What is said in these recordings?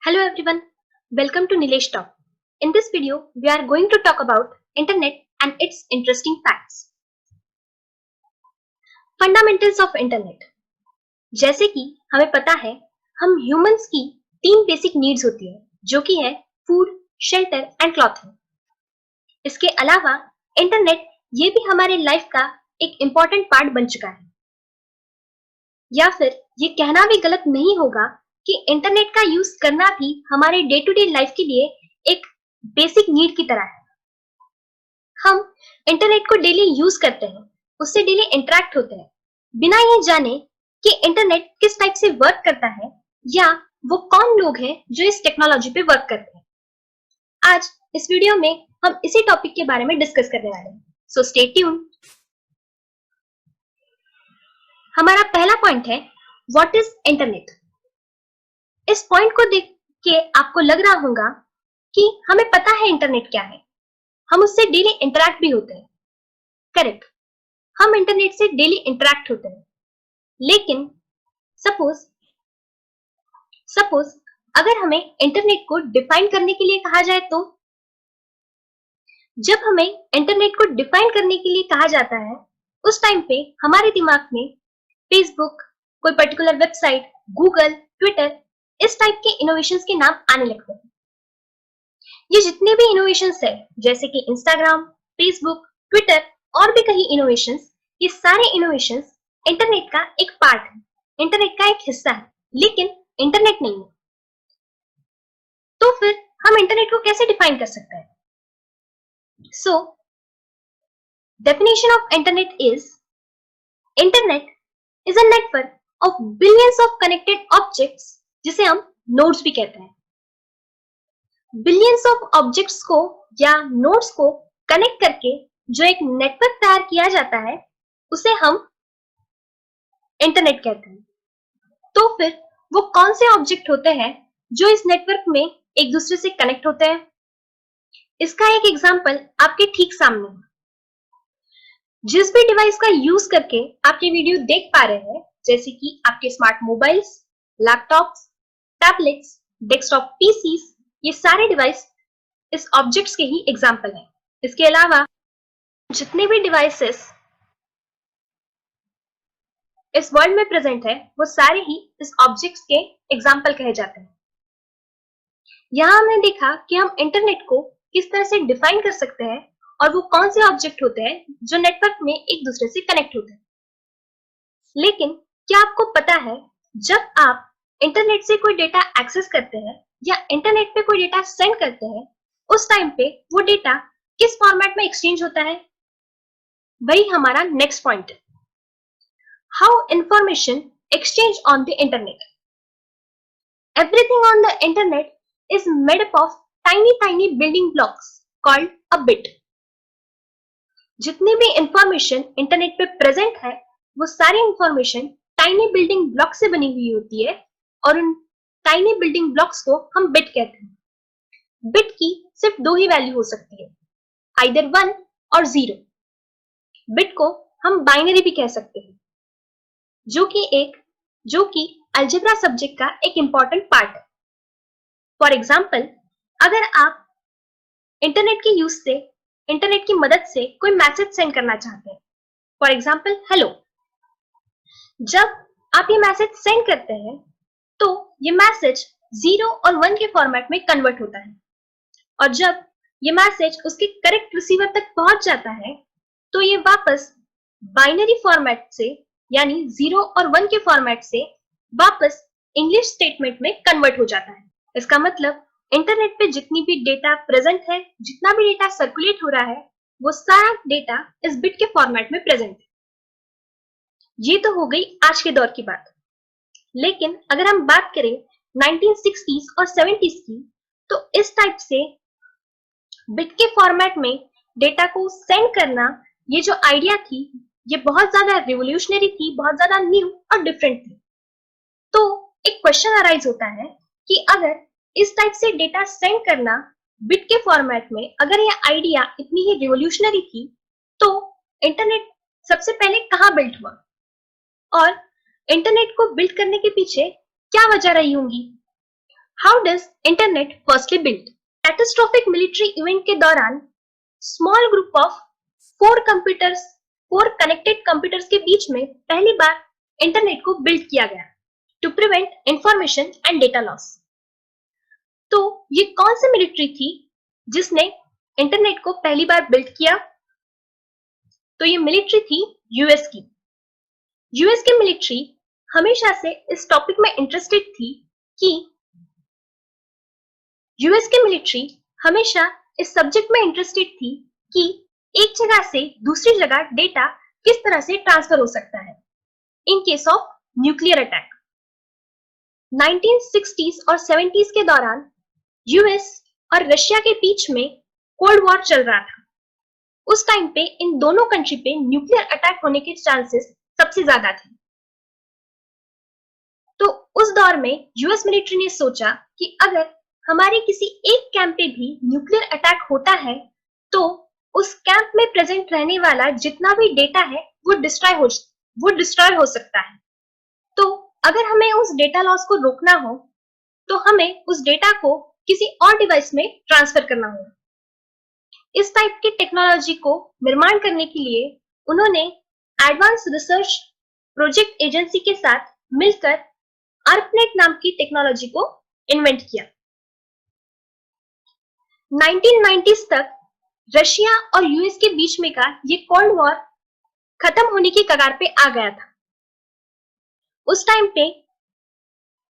Hello everyone, welcome to Nilesh Talk. In this video, we are going to talk about Internet and its interesting facts. Fundamentals of Internet. जैसे कि हमें पता है, हम humans की तीन बेसिक नीड्स होती है, जो कि है फूड, शेल्टर एंड क्लॉथिंग. इसके अलावा इंटरनेट ये भी हमारे लाइफ का एक इम्पॉर्टेंट पार्ट बन चुका है. या फिर ये कहना भी गलत नहीं होगा कि इंटरनेट का यूज करना भी हमारे डे टू डे लाइफ के लिए एक बेसिक नीड की तरह है. हम इंटरनेट को डेली यूज करते हैं, उससे डेली इंटरेक्ट होते हैं, बिना ये जाने कि इंटरनेट किस टाइप से वर्क करता है या वो कौन लोग हैं जो इस टेक्नोलॉजी पे वर्क करते हैं. आज इस वीडियो में हम इसी टॉपिक के बारे में डिस्कस करने वाले हैं, सो स्टे ट्यून. हमारा पहला पॉइंट है व्हाट इज इंटरनेट. इस पॉइंट को देख के आपको लग रहा होगा कि हमें पता है इंटरनेट क्या है, हम उससे डेली इंटरैक्ट भी होते हैं. करेक्ट, हम इंटरनेट से डेली इंटरैक्ट होते हैं, लेकिन सपोज अगर हमें इंटरनेट को डिफाइन करने के लिए कहा जाए तो जब हमें इंटरनेट को डिफाइन करने के लिए कहा जाता है उस टाइम पे हमारे दिमाग में फेसबुक, कोई पर्टिकुलर वेबसाइट, गूगल, ट्विटर, इस टाइप के इनोवेशंस के नाम आने लगते हैं. ये जितने भी इनोवेशंस है जैसे कि इंस्टाग्राम, फेसबुक, ट्विटर और भी कई इनोवेशंस, ये सारे इनोवेशंस इंटरनेट का एक पार्ट है, इंटरनेट का एक हिस्सा है, लेकिन इंटरनेट नहीं है. तो फिर हम इंटरनेट को कैसे डिफाइन कर सकते हैं? सो definition of internet is a network of billions of connected objects, जिसे हम नोड्स भी कहते हैं. बिलियंस ऑफ ऑब्जेक्ट्स को या नोड्स को कनेक्ट करके जो एक नेटवर्क तैयार किया जाता है उसे हम इंटरनेट कहते हैं. तो फिर वो कौन से ऑब्जेक्ट होते हैं जो इस नेटवर्क में एक दूसरे से कनेक्ट होते हैं? इसका एक एग्जांपल आपके ठीक सामने है. जिस भी डिवाइस का यूज करके आप ये वीडियो देख पा रहे हैं, जैसे कि आपके smart mobiles, laptops, tablets, desktop PCs, ये सारे डिवाइस इस ऑब्जेक्ट्स के ही एग्जांपल हैं. इसके अलावा जितने भी डिवाइसेस इस वर्ल्ड में प्रेजेंट है वो सारे ही इस ऑब्जेक्ट्स के एग्जांपल कहे जाते हैं. यहाँ हमने देखा कि हम इंटरनेट को किस तरह से डिफाइन कर सकते हैं और वो कौन से ऑब्जेक्ट होते हैं जो नेटवर्क में एक दूसरे से कनेक्ट होते हैं. लेकिन क्या आपको पता है जब आप इंटरनेट से कोई डेटा एक्सेस करते हैं या इंटरनेट पे कोई डेटा सेंड करते हैं उस टाइम पे वो डेटा किस फॉर्मेट में एक्सचेंज होता है? वही हमारा नेक्स्ट पॉइंट है, how information exchange on the internet. Everything on the internet is made up of tiny building blocks called a bit. जितनी भी इंफॉर्मेशन इंटरनेट पे प्रेजेंट है वो सारी इंफॉर्मेशन टाइनी बिल्डिंग ब्लॉक से बनी हुई होती है और उन टाइनी बिल्डिंग ब्लॉक्स को हम बिट कहते हैं. बिट की सिर्फ दो ही वैल्यू हो सकती है, आइदर 1 और 0. बिट को हम बाइनरी भी कह सकते हैं, जो कि अलजेब्रा सब्जेक्ट का एक इंपॉर्टेंट पार्ट है. फॉर एग्जाम्पल, अगर आप इंटरनेट की मदद से कोई मैसेज सेंड करना चाहते हैं, फॉर एग्जाम्पल हेलो, जब आप ये मैसेज सेंड करते हैं तो ये मैसेज 0 और 1 के फॉर्मेट में कन्वर्ट होता है और जब ये मैसेज उसके करेक्ट रिसीवर तक पहुंच जाता है तो ये वापस बाइनरी फॉर्मेट से यानी 0 और 1 के फॉर्मेट से वापस इंग्लिश स्टेटमेंट में कन्वर्ट हो जाता है. इसका मतलब इंटरनेट पे जितनी भी डेटा प्रेजेंट है, जितना भी डेटा सर्कुलेट हो रहा है, वो सारा डेटा इस बिट के फॉर्मेट में प्रेजेंट है. ये तो हो गई आज के दौर की बात. लेकिन अगर हम बात करें 1960s और 70s की, तो इस टाइप से बिट के फॉर्मेट में डेटा को सेंड करना, ये जो आइडिया थी, ये बहुत ज्यादा रिवोल्यूशनरी थी, बहुत ज्यादा न्यू और डिफरेंट थी. तो एक क्वेश्चन अराइज होता है कि अगर इस टाइप से डेटा सेंड करना बिट के फॉर्मेट में, अगर ये आइडिया इतनी ही रिवोल्यूशनरी थी, तो इंटरनेट सबसे पहले कहाँ बिल्ट हुआ और इंटरनेट को बिल्ड करने के पीछे क्या वजह रही होंगी? How does internet firstly build? Catastrophic military event के दौरान small group of four connected computers के बीच में पहली बार इंटरनेट को बिल्ड किया गया to prevent information and data loss. तो ये कौन सी मिलिट्री थी जिसने इंटरनेट को पहली बार बिल्ड किया? तो ये मिलिट्री थी यूएस की। यूएस की मिलिट्री हमेशा से इस टॉपिक में इंटरेस्टेड थी कि यूएस की मिलिट्री हमेशा इस सब्जेक्ट में इंटरेस्टेड थी कि एक जगह से दूसरी जगह डेटा किस तरह से ट्रांसफर हो सकता है in case of nuclear attack. 1960s और 70s के दौरान यूएस और रशिया के बीच में कोल्ड वॉर चल रहा था। उस टाइम पे इन दोनों कंट्री पे न्यूक्लियर अटैक होने के चांसेस सबसे ज्यादा थे। तो उस दौर में यूएस मिलिट्री ने सोचा कि अगर हमारे किसी एक कैंप पे भी न्यूक्लियर अटैक होता है तो उस कैंप में प्रेजेंट रहने वाला जितना भी डेटा है वो डिस्ट्रॉय हो सकता है। तो अगर हमें उस डेटा लॉस को रोकना हो तो हमें उस डेटा को किसी और डिवाइस में ट्रांसफर करना होगा। इस टाइप की टेक्नोलॉजी को निर्माण करने के लिए उन्होंने एडवांस रिसर्च प्रोजेक्ट एजेंसी के साथ मिलकर ARPANET नाम की टेक्नोलॉजी को इन्वेंट किया। 1990s तक रशिया और यूएस के बीच में का ये कोल्ड वॉर खत्म होने की कगार पे आ गया था। उस टाइम पे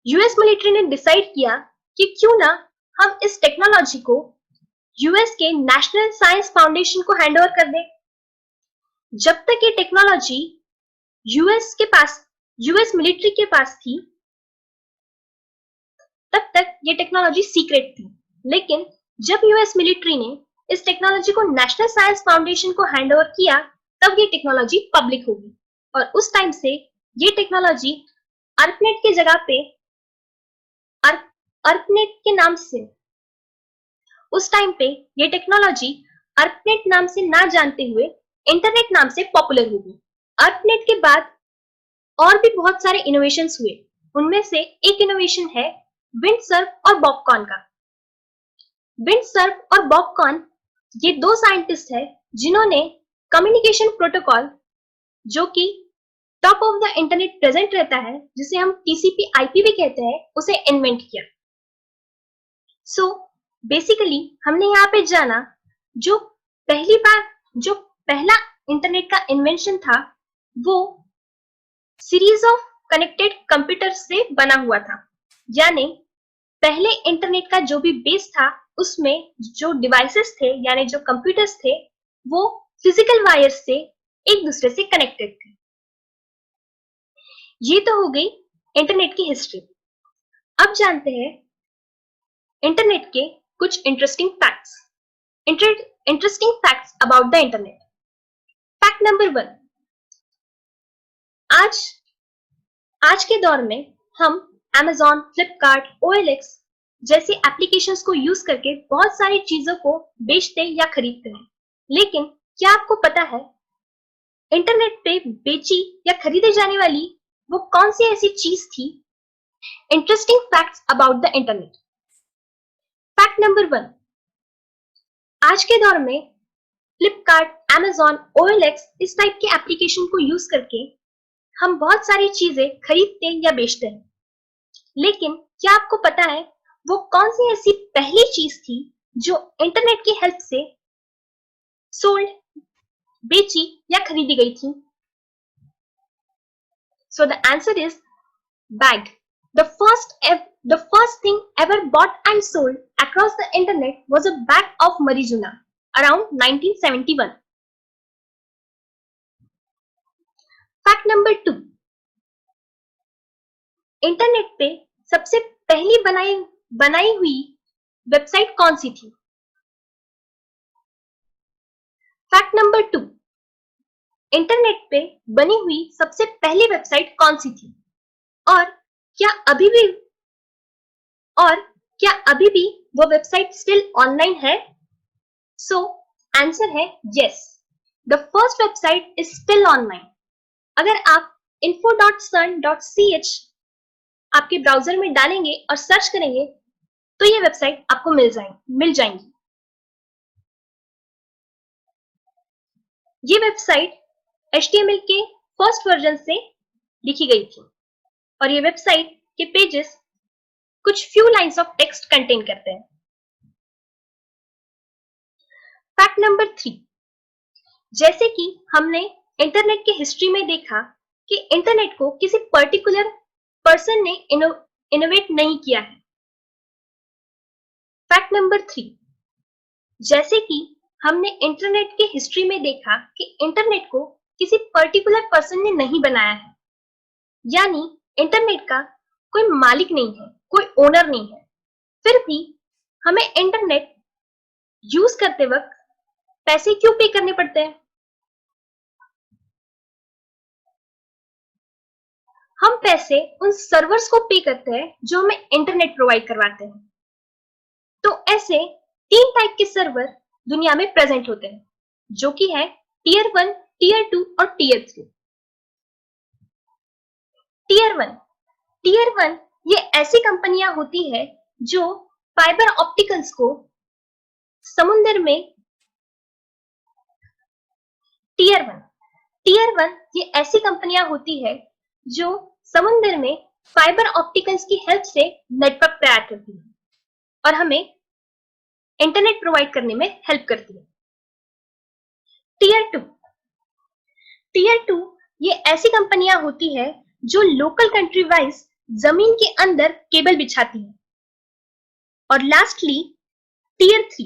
यूएस मिलिट्री ने डिसाइड किया कि क्यों ना हम इस टेक्नोलॉजी को यूएस के नेशनल साइंस फाउंडेशन को हैंडओवर कर दें। जब तक ये टेक्नोलॉजी यूएस मिलिट्री के पास थी तब तक ये टेक्नोलॉजी सीक्रेट थी, लेकिन जब यूएस मिलिट्री ने इस टेक्नोलॉजी को नेशनल साइंस फाउंडेशन को हैंडओवर किया तब ये टेक्नोलॉजी पब्लिक होगी और उस टाइम से ये टेक्नोलॉजी ARPANET की जगह पे ARPANET के नाम से उस टाइम पे ये टेक्नोलॉजी ARPANET नाम से ना जानते हुए इंटरनेट नाम से पॉपुलर होगी। ARPANET के बाद और भी बहुत सारे इनोवेशंस हुए, उनमें से एक इनोवेशन है विंडसर्फ और बॉबकॉन का। विंडसर्फ और बॉबकॉन ये दो साइंटिस्ट हैं जिन्होंने कम्युनिकेशन प्रोटोकॉल जो कि top of the internet present रहता है, जिसे हम TCP/IP भी कहते हैं, उसे इन्वेंट किया। सो बेसिकली हमने यहाँ पे जाना जो पहला इंटरनेट का इन्वेंशन था वो सीरीज ऑफ कनेक्टेड कंप्यूटर से बना हुआ था। यानी पहले इंटरनेट का जो भी बेस था उसमें जो डिवाइसेस थे यानी जो कंप्यूटर्स थे वो फिजिकल वायर्स से एक दूसरे से कनेक्टेड थे। ये तो हो गई इंटरनेट की हिस्ट्री। अब जानते हैं इंटरनेट के कुछ interesting facts about the internet. Fact number 1, आज के दौर में हम Amazon, फ्लिपकार्ट, OLX जैसे एप्लीकेशंस को यूज करके बहुत सारी चीजों को बेचते या खरीदते हैं, लेकिन क्या आपको पता है इंटरनेट पे बेची या खरीदे जाने वाली वो कौन सी ऐसी चीज थी? Interesting facts about the internet. Fact number 1, आज के दौर में फ्लिपकार्ट, Amazon, OLX इस टाइप के एप्लीकेशन को यूज करके हम बहुत सारी चीजें खरीदते या बेचते हैं, लेकिन क्या आपको पता है वो कौन सी ऐसी पहली चीज थी जो इंटरनेट की हेल्प से सोल्ड, बेची या खरीदी गई थी? So the answer is bag. The first thing ever bought and sold across the internet was a bag of marijuana around 1971. Fact number 2, internet पे सबसे पहली बनाई हुई वेबसाइट कौन सी थी? फैक्ट नंबर 2, इंटरनेट पे बनी हुई सबसे पहली वेबसाइट कौन सी थी और क्या अभी भी वो वेबसाइट स्टिल ऑनलाइन है? सो आंसर है yes, the first website is still online. अगर आप info.sun.ch आपके ब्राउजर में डालेंगे और सर्च करेंगे तो ये वेबसाइट आपको मिल जाएंगी। ये वेबसाइट HTML के फर्स्ट वर्जन से लिखी गई थी और ये वेबसाइट के पेजेस कुछ few lines of text contain करते हैं। फैक्ट नंबर 3, जैसे कि हमने इंटरनेट की हिस्ट्री में देखा कि इंटरनेट को किसी पर्टिकुलर पर्सन ने इनोवेट नहीं किया है। फैक्ट नंबर 3, जैसे कि हमने इंटरनेट की हिस्ट्री में देखा कि इंटरनेट को किसी पर्टिकुलर पर्सन ने नहीं बनाया है, यानी इंटरनेट का कोई मालिक नहीं है, कोई ओनर नहीं है, फिर भी हमें इंटरनेट यूज करते वक्त पैसे क्यों पे करने पड़ते हैं? हम पैसे उन सर्वर्स को पे करते हैं जो हमें इंटरनेट प्रोवाइड करवाते हैं। तो ऐसे 3 टाइप के सर्वर दुनिया में प्रेजेंट होते हैं, जो कि है टीयर 1, टीयर 2 और टीयर 3। टीयर 1 ये ऐसी कंपनियां होती है जो फाइबर ऑप्टिकल्स को समुद्र में टीयर 1 ये ऐसी कंपनियां होती है जो समुद्र में फाइबर ऑप्टिकल्स की हेल्प से नेटवर्क तैयार करती है और हमें इंटरनेट प्रोवाइड करने में हेल्प करती है। टीयर 2 ये ऐसी कंपनियां होती है जो लोकल कंट्री वाइज जमीन के अंदर केबल बिछाती है। और लास्टली टीयर 3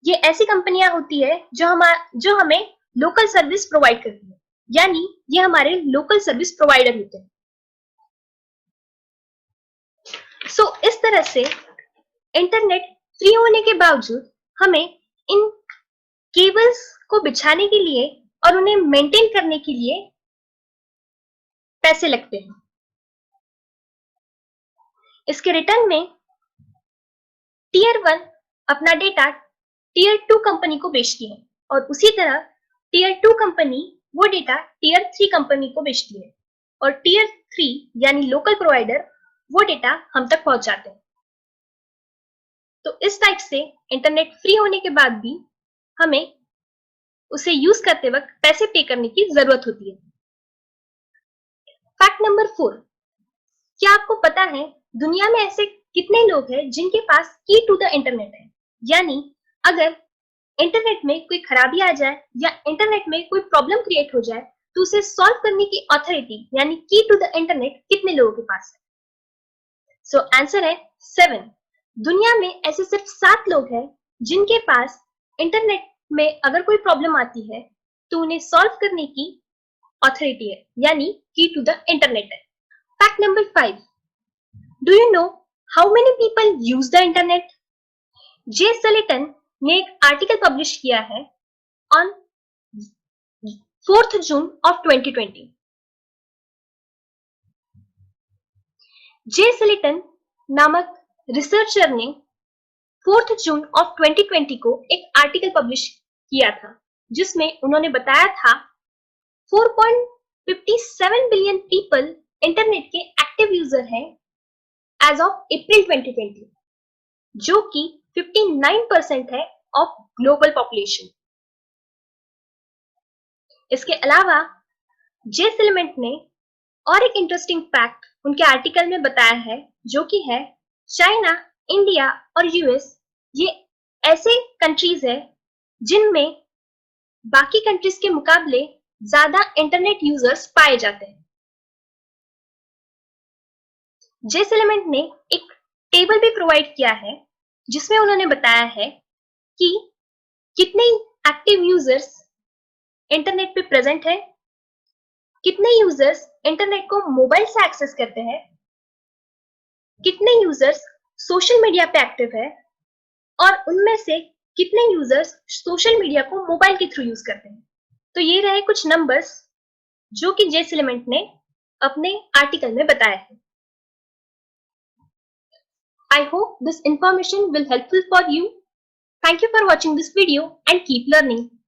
ये ऐसी कंपनियां होती है जो हमें लोकल सर्विस प्रोवाइड करती है, यानी ये हमारे लोकल सर्विस प्रोवाइडर होते हैं। सो इस तरह से इंटरनेट फ्री होने के बावजूद हमें इन केबल्स को बिछाने के लिए और उन्हें मेंटेन करने के लिए पैसे लगते हैं। इसके रिटर्न में टीयर 1 अपना डेटा टीयर 2 कंपनी को बेचती है और उसी तरह टीयर 2 कंपनी वो डेटा टीयर 3 कंपनी को बेचती है और टीयर 3 यानी लोकल प्रोवाइडर वो डेटा हम तक पहुंचाते हैं। तो इस टाइप से इंटरनेट फ्री होने के बाद भी हमें उसे यूज करते वक्त पैसे पे करने की जरूरत होती है। फैक्ट नंबर 4, क्या आपको पता है दुनिया में ऐसे कितने लोग हैं जिनके पास की टू द इंटरनेट है, यानी अगर इंटरनेट में कोई खराबी आ जाए या इंटरनेट में कोई प्रॉब्लम क्रिएट हो जाए तो उसे सॉल्व करने की अथॉरिटी यानी की टू द इंटरनेट कितने लोगों के पास है? सो आंसर है 7। दुनिया में ऐसे सिर्फ 7 लोग हैं जिनके पास इंटरनेट में अगर कोई प्रॉब्लम आती है तो उन्हें सॉल्व करने की अथॉरिटी है, यानी की टू द इंटरनेट है। Fact number 5, do you know how many people use the internet? J सलेटन ने एक आर्टिकल पब्लिश किया है ऑन 4th जून ऑफ 2020। जे सलेटन नामक रिसर्चर ने 4th जून ऑफ 2020 को एक आर्टिकल पब्लिश किया था जिसमें उन्होंने बताया था 4.57 बिलियन पीपल इंटरनेट के एक्टिव यूजर हैं एज ऑफ अप्रैल 2020, जो कि 59% है ऑफ ग्लोबल पॉपुलेशन। इसके अलावा जे सलेटन ने और एक इंटरेस्टिंग फैक्ट उनके आर्टिकल में बताया है, जो कि है चाइना, इंडिया और यूएस ये ऐसे कंट्रीज है जिनमें बाकी कंट्रीज के मुकाबले ज्यादा इंटरनेट यूजर्स पाए जाते हैं। जे सलेटन ने एक टेबल भी प्रोवाइड किया है जिसमें उन्होंने बताया है कि कितने एक्टिव यूजर्स इंटरनेट पे प्रेजेंट है, कितने यूजर्स इंटरनेट को मोबाइल से एक्सेस करते हैं, कितने यूजर्स सोशल मीडिया पे एक्टिव है और उनमें से कितने यूजर्स सोशल मीडिया को मोबाइल के थ्रू यूज करते हैं। तो ये रहे कुछ नंबर्स जो कि जे सलेटन ने अपने आर्टिकल में बताया है। I hope this information will helpful for you. Thank you for watching this video and keep learning.